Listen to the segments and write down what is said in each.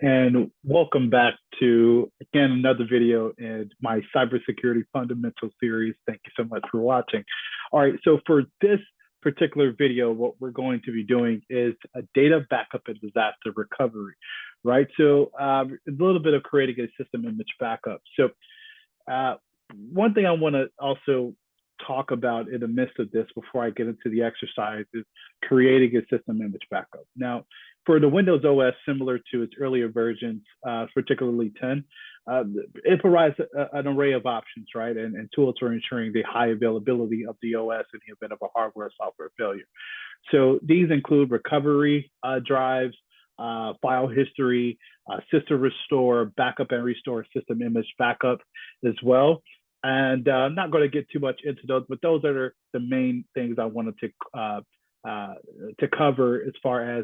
And welcome back to, again, another video in my cybersecurity fundamental series. Thank you so much for watching. All right, so for this particular video, what we're going to be doing is a data backup and disaster recovery, right? So a little bit of creating a system image backup. So one thing I want to also talk about in the midst of this before I get into the exercise is creating a system image backup. Now, for the Windows OS, similar to its earlier versions, particularly 10, it provides an array of options, right? And tools for ensuring the high availability of the OS in the event of a hardware or software failure. So these include recovery drives, file history, system restore, backup and restore system image backup as well. And I'm not going to get too much into those, but those are the main things I wanted to cover as far as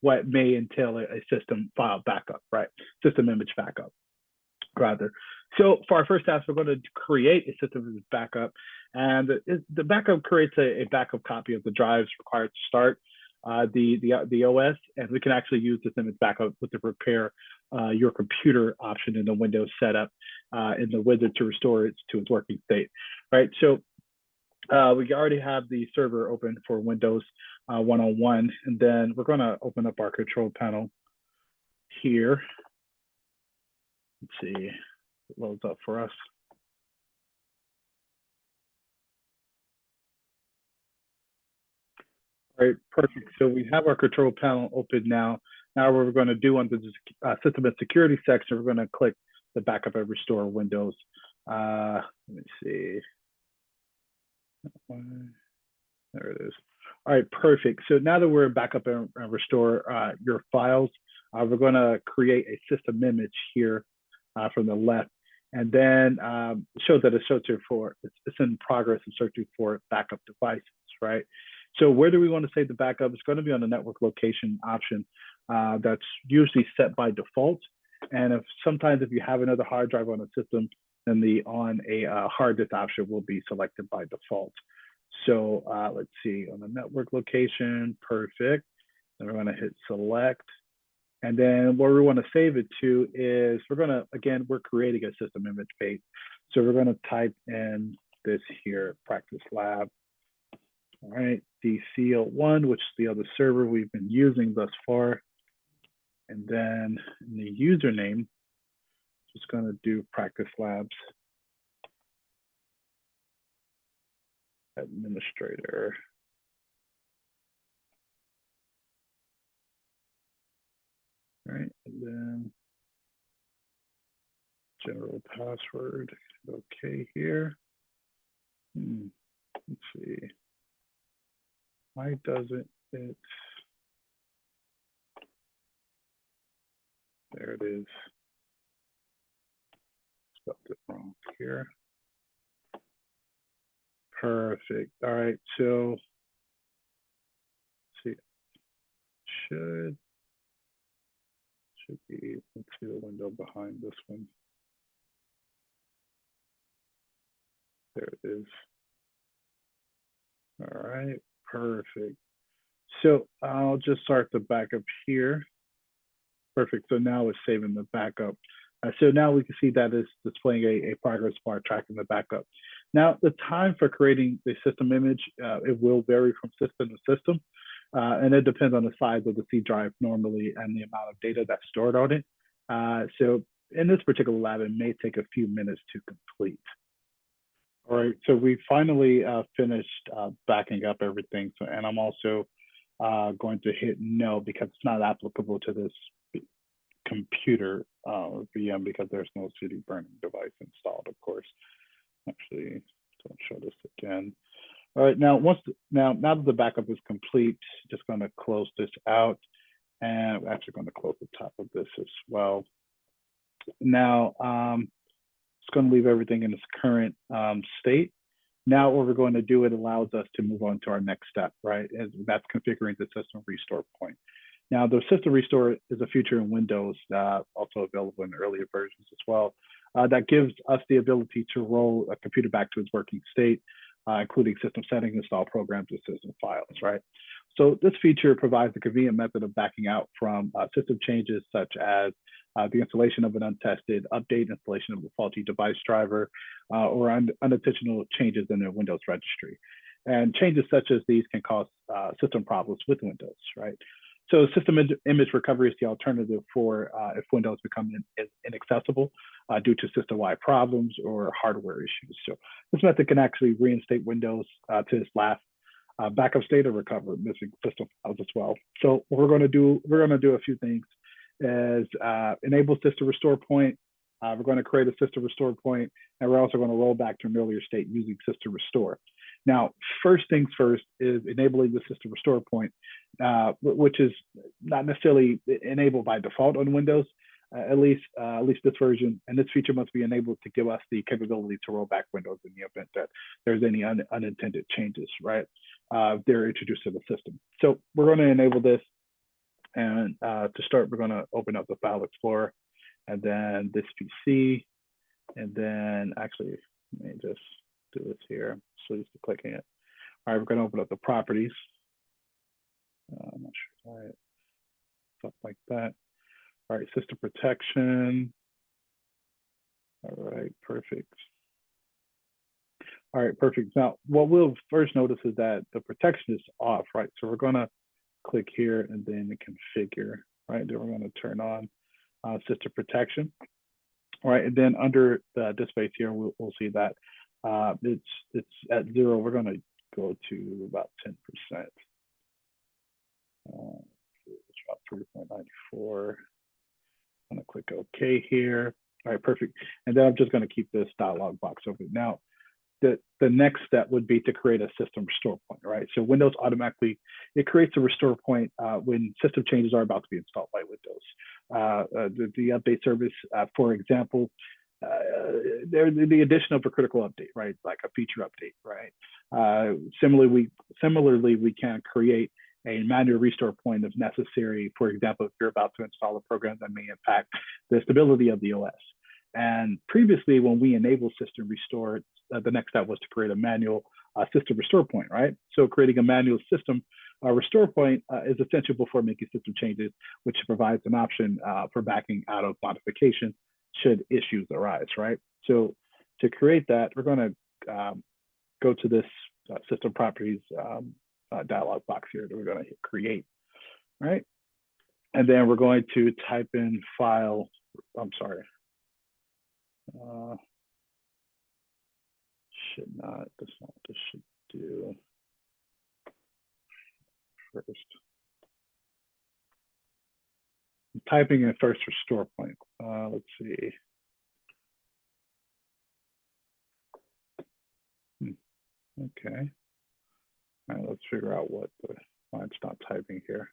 what may entail a system file backup, right? System image backup, rather. So for our first task, we're going to create a system image backup. And the backup creates a backup copy of the drives required to start the OS, and we can actually use this image backup with the repair your computer option in the Windows setup in the wizard to restore it to its working state, right? So we already have the server open for Windows 101, and then we're going to open up our control panel here. Let's see, it loads up for us. All right, perfect. So we have our control panel open now. Now what we're going to do under the system and security section, we're going to click the backup and restore Windows. Let me see. There it is. All right, perfect. So now that we're back up and restore your files, we're going to create a system image here from the left, and then show that it's searching for, it's in progress and searching for backup devices, right? So where do we want to save the backup? It's going to be on the network location option that's usually set by default. And sometimes if you have another hard drive on the system, then the on a hard disk option will be selected by default. So let's see, on the network location, perfect. Then we're going to hit select. And then where we want to save it to is we're going to, again, we're creating a system image page. So we're going to type in this here, practice lab. All right, DC01, which is the other server we've been using thus far. And then in the username, just going to do practice labs administrator. All right, and then general password. Okay, here. Let's see. Why doesn't it? There it is. Spelled it wrong here. Perfect. All right, so let's see. Should be, let's see the window behind this one. There it is. All right, perfect. So I'll just start the backup here. Perfect. So now it's saving the backup. So now we can see that it's displaying a progress bar tracking the backup. Now, the time for creating the system image, it will vary from system to system. And it depends on the size of the C drive normally and the amount of data that's stored on it. So in this particular lab, it may take a few minutes to complete. All right, so we finally finished backing up everything. So, and I'm also going to hit no because it's not applicable to this computer VM because there's no CD burning device installed, of course. Actually, don't show this again. All right, now now that the backup is complete, just going to close this out, and I'm actually going to close the top of this as well. Now, it's going to leave everything in its current state. Now, what we're going to do, it allows us to move on to our next step, right? And that's configuring the system restore point. Now, the system restore is a feature in Windows, also available in earlier versions as well, that gives us the ability to roll a computer back to its working state including system settings, install programs, and system files, right? So this feature provides a convenient method of backing out from system changes such as the installation of an untested update, installation of a faulty device driver, or unintentional changes in the Windows registry. And changes such as these can cause system problems with Windows, right? So system image recovery is the alternative for if Windows become inaccessible due to system-wide problems or hardware issues. So this method can actually reinstate Windows to its last backup state or recover missing system files as well. So what we're going to do a few things is enable system restore point. We're going to create a system restore point, and we're also going to roll back to an earlier state using system restore. Now, first things first is enabling the system restore point, which is not necessarily enabled by default on Windows, at least this version. And this feature must be enabled to give us the capability to roll back Windows in the event that there's any unintended changes, right? They're introduced to the system. So we're going to enable this. And to start, we're going to open up the File Explorer and then this PC. And then actually, let me just do this here. So used to clicking it. All right, we're going to open up the properties. I'm not sure why stuff like that. All right, system protection. All right, perfect. All right, perfect. Now, what we'll first notice is that the protection is off, right? So we're going to click here and then configure, right? Then we're going to turn on system protection. All right, and then under this space here, we'll see that it's at 0. We're going to go to about 10%. It's about 3.94. I'm going to click OK here. All right, perfect. And then I'm just going to keep this dialog box open. Now, the next step would be to create a system restore point, right? So Windows automatically, it creates a restore point when system changes are about to be installed by Windows. The update service, for example, the addition of a critical update, right? Like a feature update, right? Similarly, we can create a manual restore point if necessary. For example, if you're about to install a program that may impact the stability of the OS. And previously, when we enabled system restore, the next step was to create a manual system restore point, right? So creating a manual system restore point is essential before making system changes, which provides an option for backing out of modification should issues arise, right? So to create that, we're going to go to this system properties dialog box here that we're going to hit create, right? And then we're going to type in file, I'm sorry. Should not, that's not what this should do. First, I'm typing in first restore point. Let's see. Okay. All right, let's figure out why it's not typing here.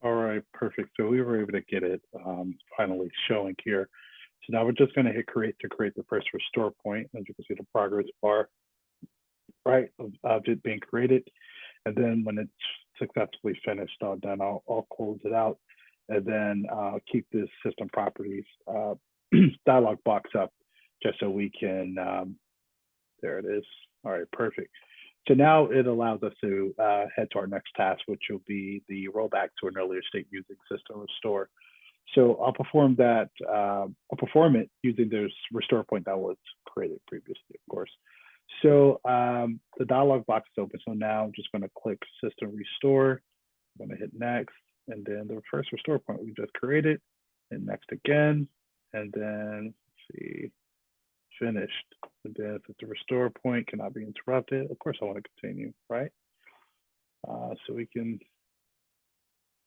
All right, perfect. So we were able to get it finally showing here. So now we're just going to hit create to create the first restore point. As you can see, the progress bar, right, of it being created. And then when it's successfully finished, then I'll close it out. And then keep this system properties dialog box up just so we can, there it is. All right, perfect. So now it allows us to head to our next task, which will be the rollback to an earlier state using system restore. So I'll perform that, I'll perform it using this restore point that was created previously, of course. So the dialog box is open. So now I'm just going to click system restore. I'm going to hit next, and then the first restore point we just created, and next again, and then let's see, finished. And then if the restore point cannot be interrupted, of course I want to continue, right? So we can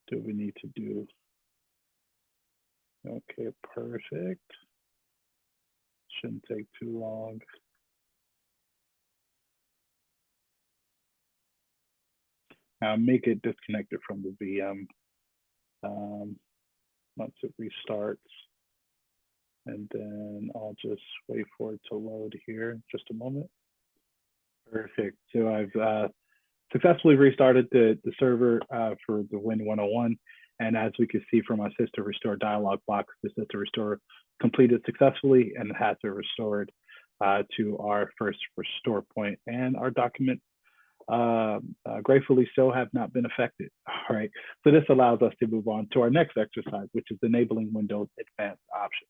do what we need to do. Okay, perfect. Shouldn't take too long. Now make it disconnected from the VM once it restarts. And then I'll just wait for it to load here in just a moment. Perfect. So I've successfully restarted the server for the Win 101. And as we can see from our system restore dialog box, the system restore completed successfully and it has been restored to our first restore point, and our document, gratefully so, have not been affected. All right, so this allows us to move on to our next exercise, which is enabling Windows Advanced Options.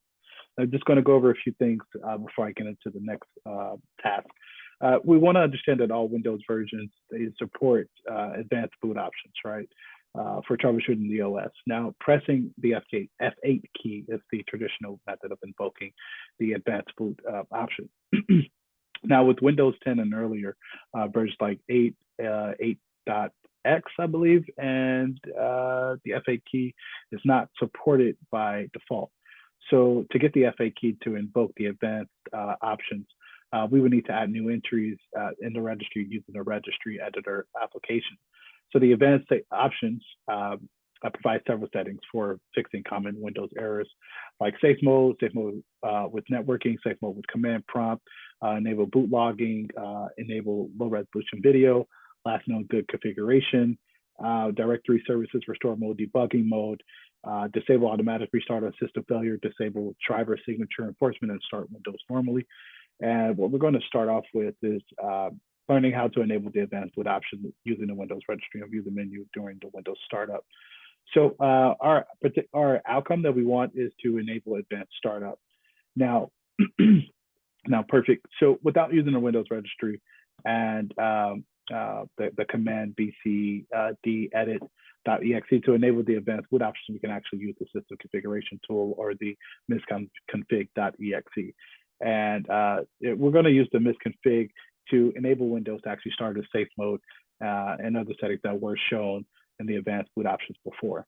I'm just going to go over a few things before I get into the next task. We want to understand that all Windows versions, they support advanced boot options, right? For troubleshooting the OS. Now, pressing the F8 key is the traditional method of invoking the advanced boot option. Now, with Windows 10 and earlier versions like 8, 8.x, I believe, and the F8 key is not supported by default. So to get the F8 key to invoke the advanced options, we would need to add new entries in the registry using the registry editor application. So the advanced options provide several settings for fixing common Windows errors, like safe mode with networking, safe mode with command prompt, enable boot logging, enable low resolution video, last known good configuration, directory services, restore mode, debugging mode, disable automatic restart on system failure, disable driver signature enforcement, and start Windows normally. And what we're going to start off with is learning how to enable the advanced boot option using the Windows registry and view the menu during the Windows startup. So our outcome that we want is to enable advanced startup. Now, perfect. So without using the Windows registry and the command bcd edit.exe to enable the advanced boot option, we can actually use the system configuration tool or the misconfig.exe. And we're going to use the misconfig to enable Windows to actually start a safe mode and other settings that were shown in the advanced boot options before.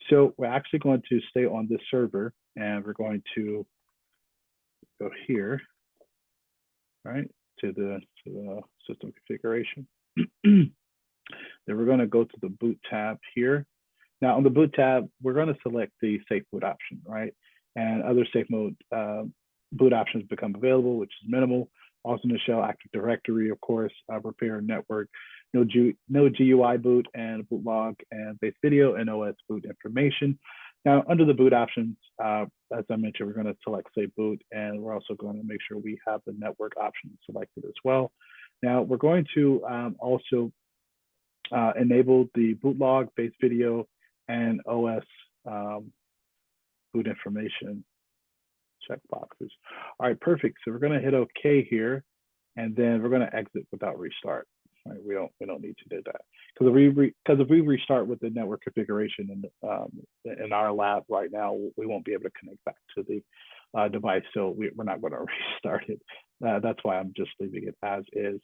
So we're actually going to stay on this server, and we're going to go here, right, to the system configuration. Then we're going to go to the boot tab here. Now on the boot tab, we're going to select the safe boot option, right? And other safe mode boot options become available, which is minimal. Also in the shell, Active Directory, of course, repair network, no GUI boot, and boot log, and base video, and OS boot information. Now, under the boot options, as I mentioned, we're going to select Save Boot, and we're also going to make sure we have the network option selected as well. Now, we're going to also enable the boot log, base video, and OS boot information checkboxes. All right, perfect. So we're going to hit OK here, and then we're going to exit without restart. Right? We don't need to do that because if we restart with the network configuration in our lab right now, we won't be able to connect back to the device. So we're not going to restart it. That's why I'm just leaving it as is.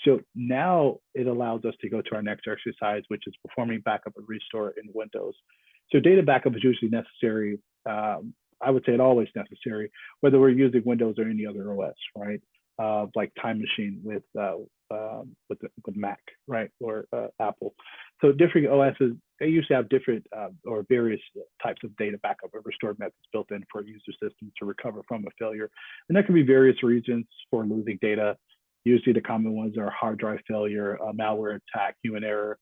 So now it allows us to go to our next exercise, which is performing backup and restore in Windows. So data backup is usually necessary. I would say it's always necessary, whether we're using Windows or any other OS, right? Like Time Machine with Mac, right, or Apple. So different OSs, they usually have different or various types of data backup or restore methods built in for a user system to recover from a failure. And that can be various reasons for losing data. Usually the common ones are hard drive failure, malware attack, human error,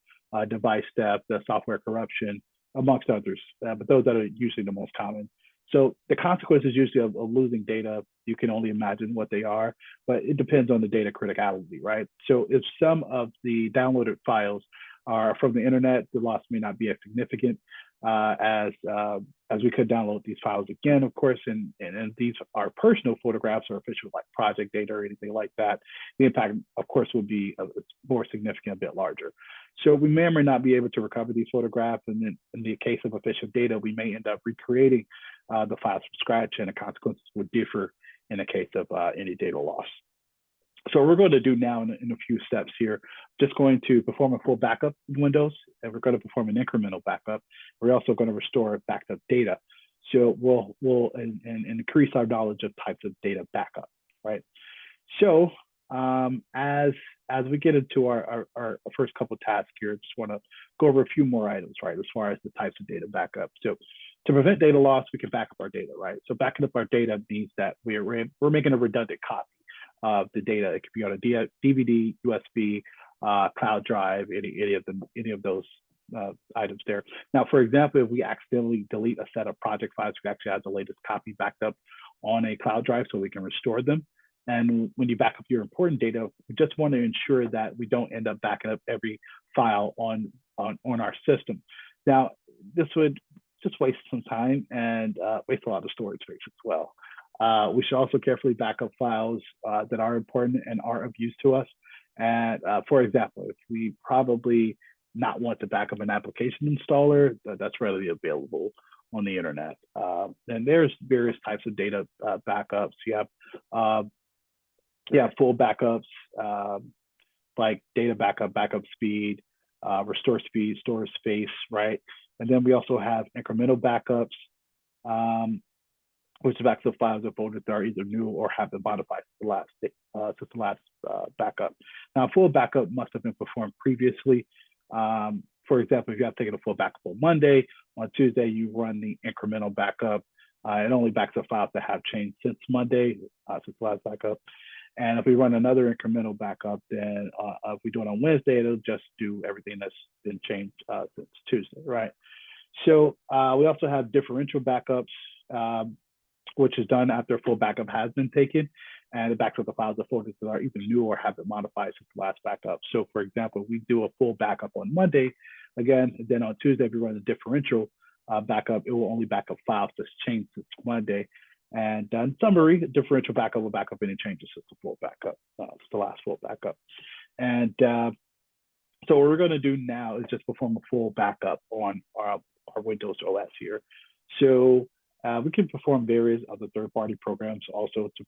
device theft, software corruption, amongst others. But those are usually the most common. So the consequences usually of losing data, you can only imagine what they are, but it depends on the data criticality, right? So if some of the downloaded files are from the internet, the loss may not be as significant as we could download these files again, of course, and these are personal photographs or official like project data or anything like that. The impact, of course, will be more significant, a bit larger. So we may or may not be able to recover these photographs, and then in the case of official data, we may end up recreating the files from scratch, and the consequences would differ in the case of any data loss. So what we're going to do now in a few steps here, just going to perform a full backup in Windows, and we're going to perform an incremental backup. We're also going to restore backed up data. So we'll increase our knowledge of types of data backup, right? So as we get into our first couple of tasks here, I just want to go over a few more items, right, as far as the types of data backup. So to prevent data loss, we can back up our data, right? So backing up our data means that we're making a redundant copy of the data. It could be on a DVD, USB, cloud drive, any of those items there. Now, for example, if we accidentally delete a set of project files, we actually have the latest copy backed up on a cloud drive so we can restore them. And when you back up your important data, we just want to ensure that we don't end up backing up every file on our system. Now, this would just waste some time and waste a lot of storage space as well. We should also carefully back up files that are important and are of use to us. And for example, if we probably not want to back up an application installer that's readily available on the internet. And there's various types of data backups. You have full backups, like data backup, backup speed, restore speed, store space, right? And then we also have incremental backups, which backs up files or folders that are either new or have been modified since the last backup. Now, full backup must have been performed previously. For example, if you have taken a full backup on Monday, on Tuesday you run the incremental backup. It only backs up files that have changed since Monday, since the last backup. And if we run another incremental backup, then if we do it on Wednesday, it'll just do everything that's been changed since Tuesday, right? So we also have differential backups, which is done after a full backup has been taken, and it backs up the files or folders that are either new or have been modified since the last backup. So for example, we do a full backup on Monday, again, and then on Tuesday, if we run a differential backup, it will only back up files that's changed since Monday. And in summary, differential backup will back up any changes since the full backup, it's the last full backup. And so what we're going to do now is just perform a full backup on our Windows OS here. So we can perform various other third-party programs also to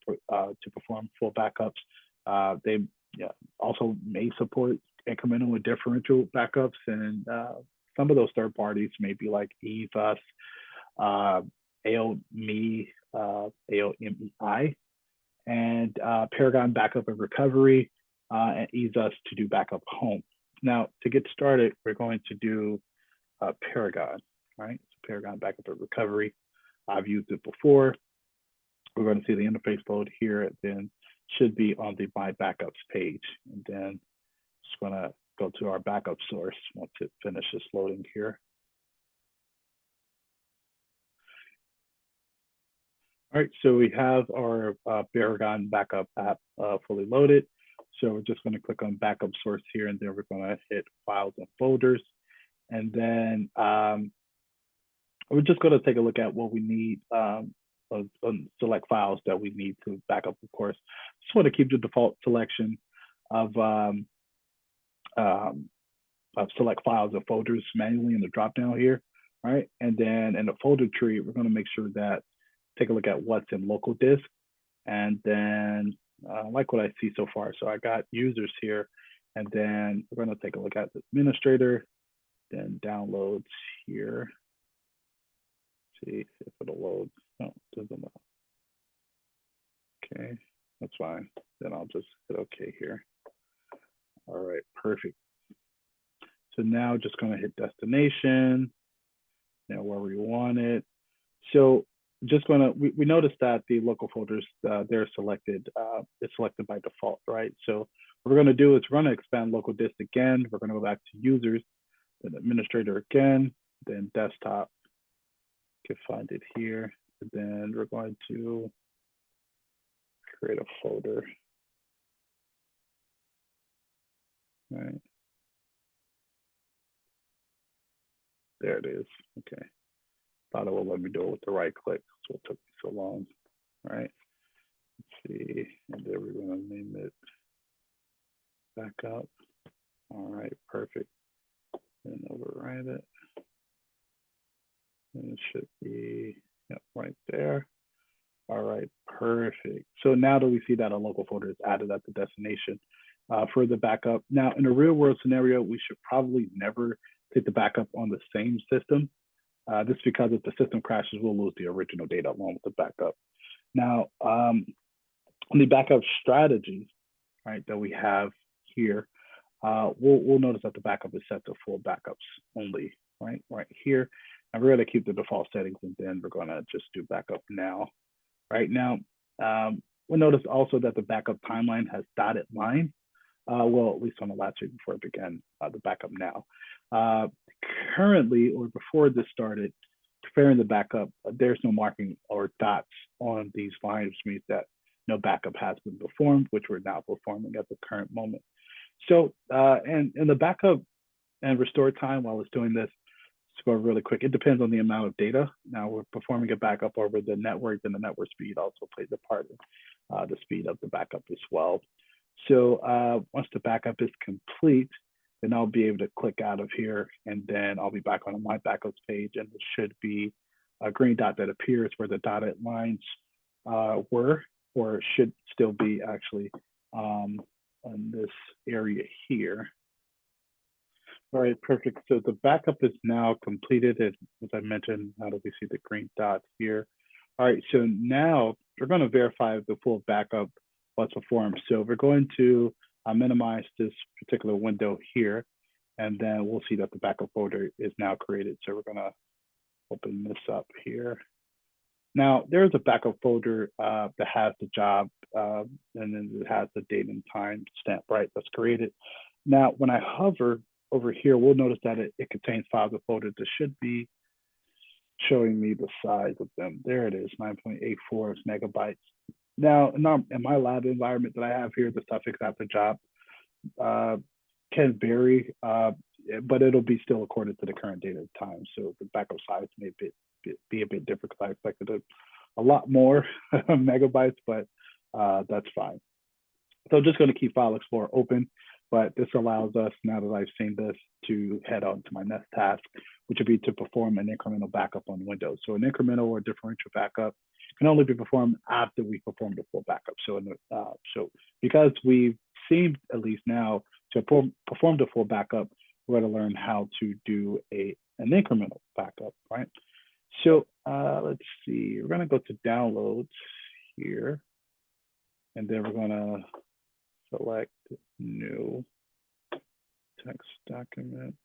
perform full backups. They also may support incremental and differential backups, and some of those third parties may be like EVUS, AOMEI, and Paragon Backup and Recovery, and EVUS to do backup home. Now, to get started, we're going to do Paragon, right? So Paragon Backup and Recovery. I've used it before. We're going to see the interface load here, and then should be on the My Backups page. And then just going to go to our backup source once it finishes loading here. All right, so we have our Paragon Backup app fully loaded. So we're just going to click on Backup Source here, and then we're going to hit Files and Folders. And then we're just going to take a look at what we need, select files that we need to back up, of course. Just want to keep the default selection of select files and folders manually in the dropdown here, right? And then in the folder tree, we're going to make sure that, take a look at what's in local disk. And then like what I see so far. So I got users here, and then we're going to take a look at the administrator, then downloads here. See if it'll load. No, it doesn't load. Okay, that's fine. Then I'll just hit OK here. All right, perfect. So now just going to hit destination, now where we want it. So just going to, we noticed that the local folders, they're selected, it's selected by default, right? So what we're going to do is we're going to expand local disk again. We're going to go back to users, then administrator again, then desktop. You can find it here. And then we're going to create a folder. Right. There it is. Okay. Thought it would let me do it with the right click. So it took me so long. All right. Let's see. And then we're going to name it backup. All right. Perfect. And override it. And it should be right there. All right, perfect. So now that we see that a local folder is added at the destination for the backup. Now, in a real world scenario, we should probably never take the backup on the same system. This is because if the system crashes, we'll lose the original data along with the backup. Now, on the backup strategies, right, that we have here, we'll notice that the backup is set to full backups only, right here. And we're going to keep the default settings, and then we're going to just do backup now. Right now, we'll notice also that the backup timeline has dotted line. Well, at least on the last week before it began the backup now. Currently, or before this started, preparing the backup, there's no marking or dots on these lines, which means that no backup has been performed, which we're now performing at the current moment. So, and in the backup and restore time while it's doing this, let's go really quick. It depends on the amount of data. Now we're performing a backup over the network, and the network speed also plays a part in the speed of the backup as well. So once the backup is complete, then I'll be able to click out of here, and then I'll be back on my backups page, and there should be a green dot that appears where the dotted lines were, or should still be actually on this area here. All right, perfect. So the backup is now completed. And as I mentioned, now that we see the green dot here. All right, so now we're going to verify if the full backup was performed. So we're going to minimize this particular window here, and then we'll see that the backup folder is now created. So we're going to open this up here. Now, there's a backup folder that has the job, and then it has the date and time stamp, right, that's created. Now, when I hover over here, we'll notice that it contains files and folders that should be showing me the size of them. There it is, 9.84 megabytes. Now, in my lab environment that I have here, the suffix after job can vary, but it'll be still according to the current date and time. So the backup size may be a bit different because I expected a lot more megabytes, but that's fine. So I'm just going to keep File Explorer open, but this allows us, now that I've seen this, to head on to my next task, which would be to perform an incremental backup on Windows. So an incremental or differential backup can only be performed after we perform the full backup. So, so because we've seen, at least now, to perform the full backup, we're going to learn how to do an incremental backup, right? So let's see, we're going to go to downloads here, and then we're going to select new text document.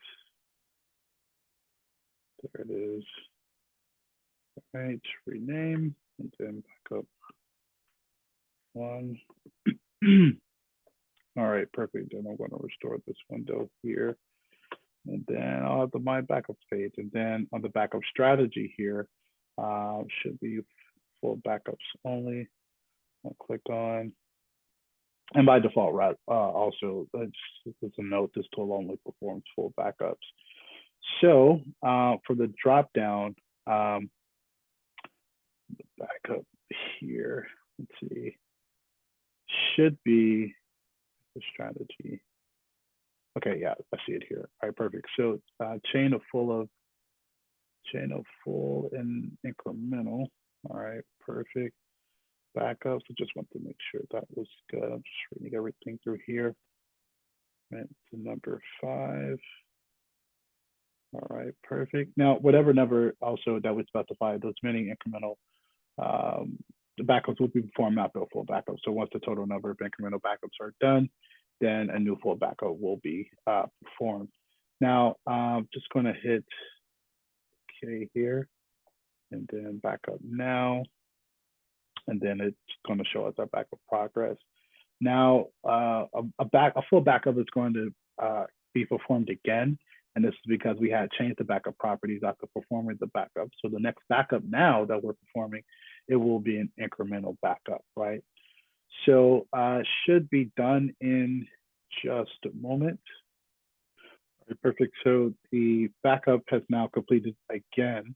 There it is. All right, rename, and then backup one. All right, perfect. Then I'm going to restore this window here. And then I'll have the My Backups page. And then on the backup strategy here, should be full backups only. I'll click on, and by default, right, also, it's a note, this tool only performs full backups. So for the drop down, backup here, let's see, should be the strategy. Okay, yeah, I see it here. All right, perfect. So chain of full and incremental. All right, perfect. Backups. I just want to make sure that was good. I'm just reading everything through here. Right, to number 5. All right, perfect. Now, whatever number also that we specify, those many incremental the backups will be performed after a full backup. So once the total number of incremental backups are done, then a new full backup will be performed. Now, I'm just going to hit OK here, and then backup now, and then it's going to show us our backup progress. Now, a full backup is going to be performed again, and this is because we had changed the backup properties after performing the backup. So the next backup now that we're performing, it will be an incremental backup, right? So should be done in just a moment. Right, perfect. So the backup has now completed again.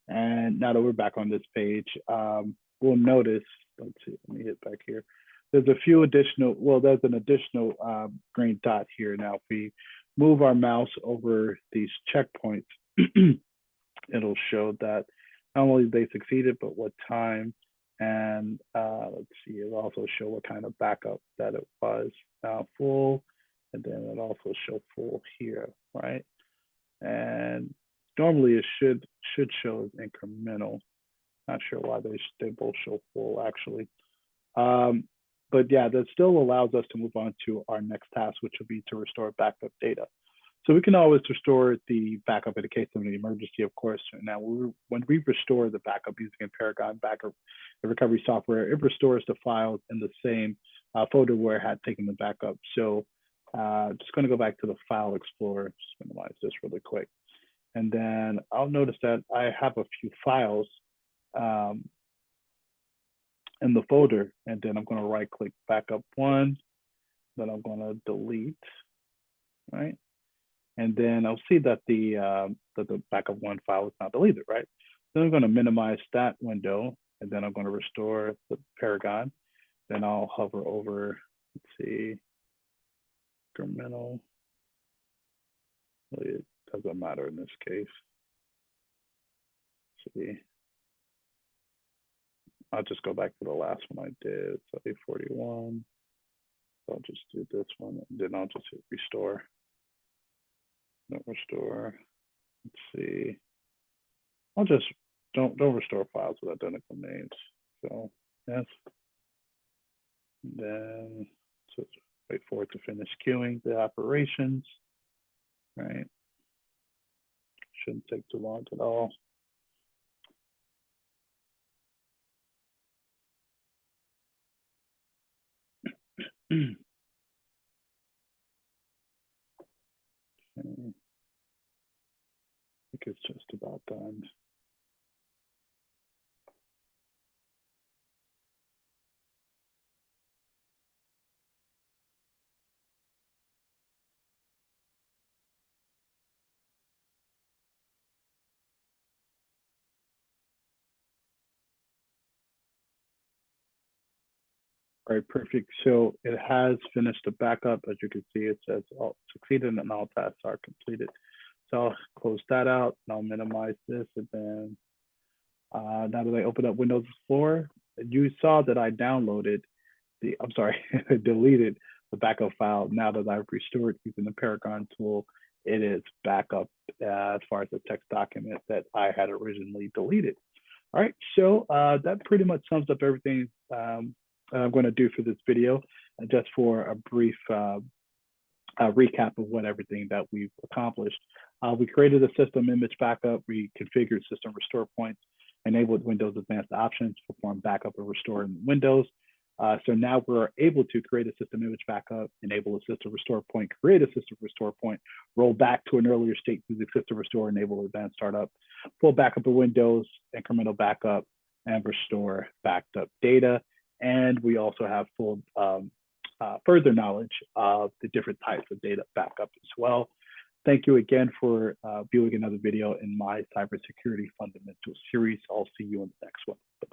And now that we're back on this page, we'll notice, let's see, let me hit back here. There's a few additional, well, there's an additional green dot here. Now, if we move our mouse over these checkpoints, it'll show that not only they succeeded, but what time. And let's see, it'll also show what kind of backup that it was, full, and then it'll also show full here, right? And normally it should show as incremental. Not sure why they both show full actually. But yeah, that still allows us to move on to our next task, which will be to restore backup data. So we can always restore the backup in the case of an emergency, of course. Now, when we restore the backup using Paragon backup recovery software, it restores the files in the same folder where it had taken the backup. So just going to go back to the File Explorer, just minimize this really quick. And then I'll notice that I have a few files in the folder, and then I'm going to right click backup one, then I'm going to delete, right? And then I'll see that the backup one file is not deleted, right? Then I'm going to minimize that window, and then I'm going to restore the Paragon. Then I'll hover over, let's see, incremental. It doesn't matter in this case. Let's see. I'll just go back to the last one I did, so 841. So I'll just do this one, and then I'll just hit restore. Don't restore. Let's see. I'll just don't restore files with identical names. So yes. And then so wait for it to finish queuing the operations. Right. Shouldn't take too long at all. Okay. I think it's just about done. All right, perfect. So it has finished the backup. As you can see, it says all succeeded and all tasks are completed. So I'll close that out and I'll minimize this. And then now that I open up Windows Explorer, you saw that I downloaded I'm sorry, deleted the backup file. Now that I've restored using the Paragon tool, it is backup as far as the text document that I had originally deleted. All right, so that pretty much sums up everything I'm going to do for this video. Just for a brief recap of what everything that we've accomplished. We created a system image backup, we configured system restore points, enabled Windows Advanced Options, perform backup and restore in Windows. So now we're able to create a system image backup, enable a system restore point, create a system restore point, roll back to an earlier state using system restore, enable advanced startup, full backup of Windows, incremental backup, and restore backed up data. And we also have full further knowledge of the different types of data backup as well. Thank you again for viewing another video in my cybersecurity fundamental series. I'll see you in the next one. Bye-bye.